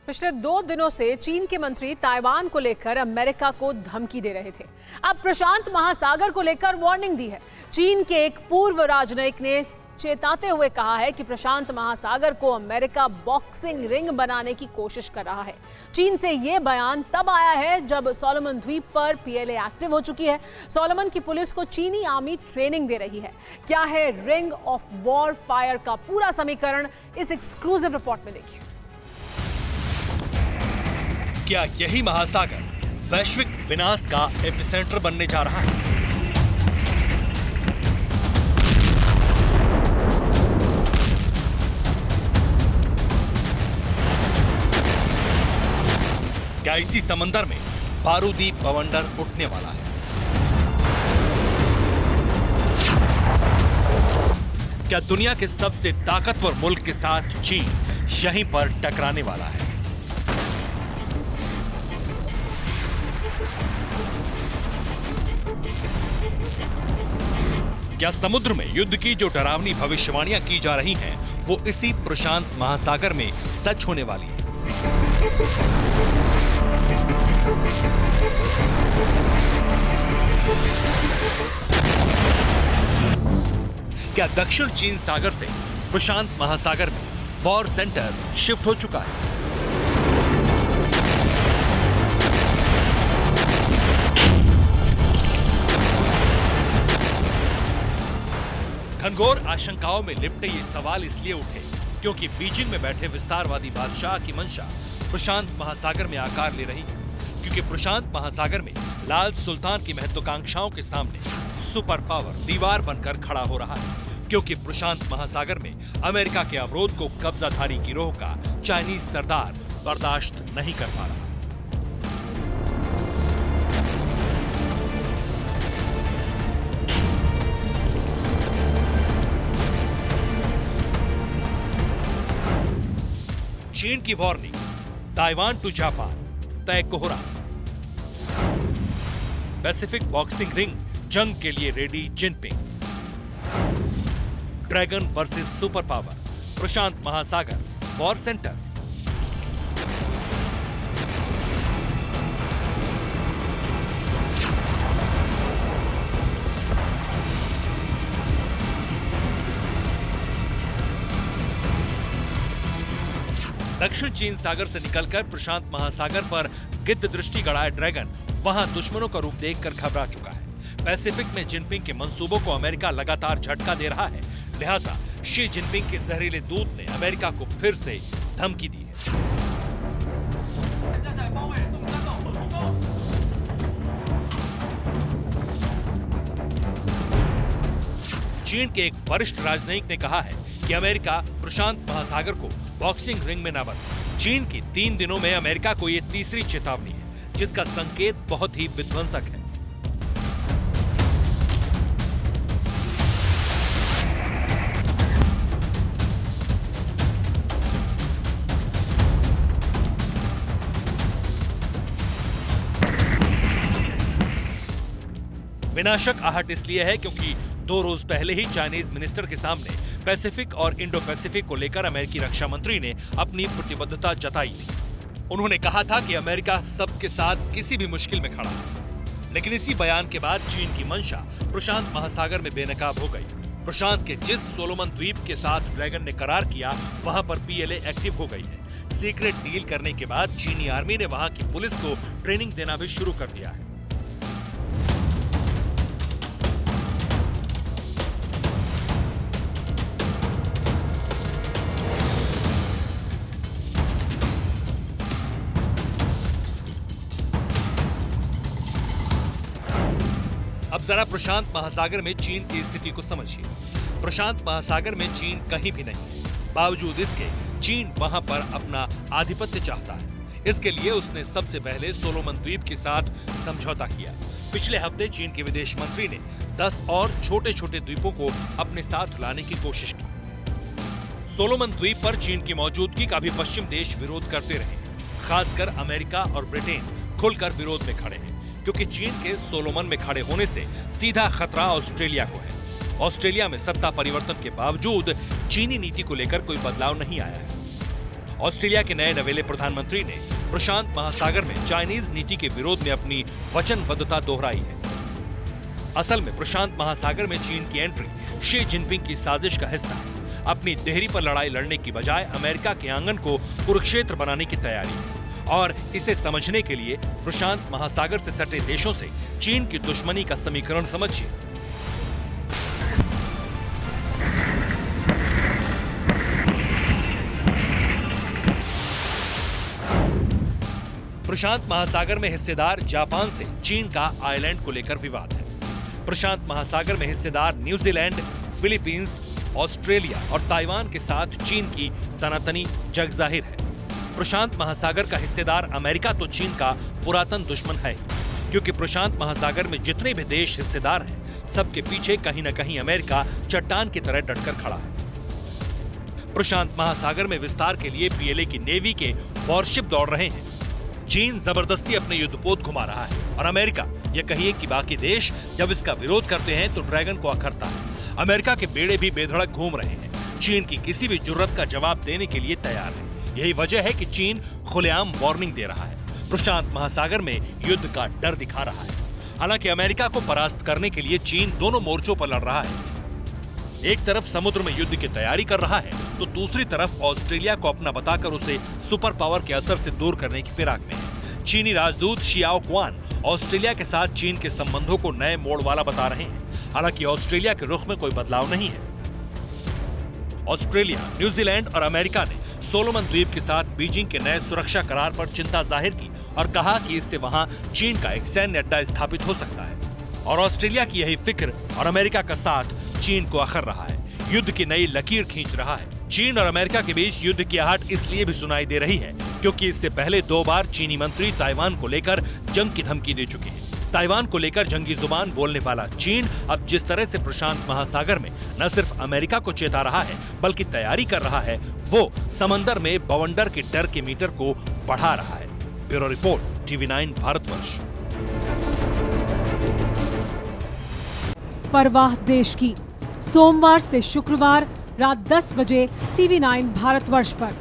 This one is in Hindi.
पिछले 2 दिनों से चीन के मंत्री ताइवान को लेकर अमेरिका को धमकी दे रहे थे। अब प्रशांत महासागर को लेकर वार्निंग दी है। चीन के एक पूर्व राजनयिक ने चेताते हुए कहा है कि प्रशांत महासागर को अमेरिका बॉक्सिंग रिंग बनाने की कोशिश कर रहा है। चीन से यह बयान तब आया है जब सोलोमन द्वीप पर पीएलए एक्टिव हो चुकी है। सोलोमन की पुलिस को चीनी आर्मी ट्रेनिंग दे रही है। क्या है रिंग ऑफ वॉर फायर का पूरा समीकरण, इस एक्सक्लूसिव रिपोर्ट में देखिए। क्या यही महासागर वैश्विक विनाश का एपिसेंटर बनने जा रहा है? क्या इसी समंदर में बारूदी बवंडर उठने वाला है? क्या दुनिया के सबसे ताकतवर मुल्क के साथ चीन यहीं पर टकराने वाला है? क्या समुद्र में युद्ध की जो डरावनी भविष्यवाणियां की जा रही हैं, वो इसी प्रशांत महासागर में सच होने वाली है? क्या दक्षिण चीन सागर से प्रशांत महासागर में वॉर सेंटर शिफ्ट हो चुका है? घनघोर आशंकाओं में लिपटे ये सवाल इसलिए उठे क्योंकि बीजिंग में बैठे विस्तारवादी बादशाह की मंशा प्रशांत महासागर में आकार ले रही है। क्योंकि प्रशांत महासागर में लाल सुल्तान की महत्वाकांक्षाओं के सामने सुपर पावर दीवार बनकर खड़ा हो रहा है। क्योंकि प्रशांत महासागर में अमेरिका के अवरोध को कब्जाधारी गिरोह का चाइनीज सरदार बर्दाश्त नहीं कर पा रहा। चीन की वार्निंग, ताइवान टू जापान, तय कोहरा। पैसिफिक बॉक्सिंग रिंग, जंग के लिए ready Jinping. Dragon versus super power, प्रशांत महासागर वॉर सेंटर। दक्षिण चीन सागर से निकलकर प्रशांत महासागर पर गिद्ध दृष्टि गड़ाए ड्रैगन वहां दुश्मनों का रूप देखकर घबरा चुका है। पैसिफिक में जिनपिंग के मंसूबों को अमेरिका लगातार झटका दे रहा है। लिहाजा शी जिनपिंग के जहरीले दूत ने अमेरिका को फिर से धमकी दी है। चीन के एक वरिष्ठ राजनयिक ने कहा है कि अमेरिका प्रशांत महासागर को बॉक्सिंग रिंग में न बदले। चीन की 3 दिनों में अमेरिका को यह तीसरी चेतावनी है, जिसका संकेत बहुत ही विध्वंसक है। विनाशक आहट इसलिए है क्योंकि 2 रोज पहले ही चाइनीज मिनिस्टर के सामने पैसिफिक और इंडो पैसिफिक को लेकर अमेरिकी रक्षा मंत्री ने अपनी प्रतिबद्धता जताई थी। उन्होंने कहा था कि अमेरिका सबके साथ किसी भी मुश्किल में खड़ा है। लेकिन इसी बयान के बाद चीन की मंशा प्रशांत महासागर में बेनकाब हो गई। प्रशांत के जिस सोलोमन द्वीप के साथ ड्रैगन ने करार किया, वहां पर पीएलए एक्टिव हो गई है। सीक्रेट डील करने के बाद चीनी आर्मी ने वहां की पुलिस को ट्रेनिंग देना भी शुरू कर दिया है। अब जरा प्रशांत महासागर में चीन की स्थिति को समझिए। प्रशांत महासागर में चीन कहीं भी नहीं। बावजूद इसके चीन वहां पर अपना आधिपत्य चाहता है। इसके लिए उसने सबसे पहले सोलोमन द्वीप के साथ समझौता किया। पिछले हफ्ते चीन के विदेश मंत्री ने 10 और छोटे छोटे द्वीपों को अपने साथ लाने की कोशिश की। सोलोमन द्वीप पर चीन की मौजूदगी का भी पश्चिम देश विरोध करते रहे। खासकर अमेरिका और ब्रिटेन खुलकर विरोध में खड़े हैं, क्योंकि चीन के सोलोमन में खड़े होने से सीधा खतरा ऑस्ट्रेलिया को है। ऑस्ट्रेलिया में सत्ता परिवर्तन के बावजूद चीनी नीति को लेकर कोई बदलाव नहीं आया है। ऑस्ट्रेलिया के नए नवेले प्रधानमंत्री ने प्रशांत महासागर में चाइनीज नीति के विरोध में अपनी वचनबद्धता दोहराई है। असल में प्रशांत महासागर में चीन की एंट्री शी जिनपिंग की साजिश का हिस्सा है। अपनी देहरी पर लड़ाई लड़ने की बजाय अमेरिका के आंगन को कुरुक्षेत्र बनाने की तैयारी है। और इसे समझने के लिए प्रशांत महासागर से सटे देशों से चीन की दुश्मनी का समीकरण समझिए। प्रशांत महासागर में हिस्सेदार जापान से चीन का आइलैंड को लेकर विवाद है। प्रशांत महासागर में हिस्सेदार न्यूजीलैंड, फिलीपींस, ऑस्ट्रेलिया और ताइवान के साथ चीन की तनातनी जग जाहिर है। प्रशांत महासागर का हिस्सेदार अमेरिका तो चीन का पुरातन दुश्मन है, क्योंकि प्रशांत महासागर में जितने भी देश हिस्सेदार हैं, सबके पीछे कहीं न कहीं अमेरिका चट्टान की तरह डटकर खड़ा है। प्रशांत महासागर में विस्तार के लिए पीएलए की नेवी के वॉरशिप दौड़ रहे हैं। चीन जबरदस्ती अपने युद्धपोत घुमा रहा है और अमेरिका, यह कहिए कि बाकी देश जब इसका विरोध करते हैं तो ड्रैगन को अखरता है। अमेरिका के बेड़े भी बेधड़क घूम रहे हैं, चीन की किसी भी जुर्रत का जवाब देने के लिए तैयार है। यही वजह है कि चीन खुलेआम वार्निंग दे रहा है, प्रशांत महासागर में युद्ध का डर दिखा रहा है। हालांकि अमेरिका को परास्त करने के लिए चीन दोनों मोर्चों पर लड़ रहा है। एक तरफ समुद्र में युद्ध की तैयारी कर रहा है, तो दूसरी तरफ ऑस्ट्रेलिया को अपना बताकर उसे सुपर पावर के असर से दूर करने की फिराक में है। चीनी राजदूत शियाओ क्वान ऑस्ट्रेलिया के साथ चीन के संबंधों को नए मोड़ वाला बता रहे हैं। हालांकि ऑस्ट्रेलिया के रुख में कोई बदलाव नहीं है। ऑस्ट्रेलिया, न्यूजीलैंड और अमेरिका ने सोलोमन द्वीप के साथ बीजिंग के नए सुरक्षा करार पर चिंता जाहिर की और कहा कि इससे वहां चीन का एक सैन्य अड्डा स्थापित हो सकता है। और ऑस्ट्रेलिया की यही फिक्र और अमेरिका का साथ चीन को अखर रहा है, युद्ध की नई लकीर खींच रहा है। चीन और अमेरिका के बीच युद्ध की आहट इसलिए भी सुनाई दे रही है क्योंकि इससे पहले 2 बार चीनी मंत्री ताइवान को लेकर जंग की धमकी दे चुके हैं। ताइवान को लेकर जंगी जुबान बोलने वाला चीन अब जिस तरह से प्रशांत महासागर में न सिर्फ अमेरिका को चेता रहा है, बल्कि तैयारी कर रहा है, वो समंदर में बवंडर के डर के मीटर को बढ़ा रहा है। Bureau report, TV9 Bharatvarsh. परवाह देश की, सोमवार से शुक्रवार रात 10 बजे TV9 भारतवर्ष पर।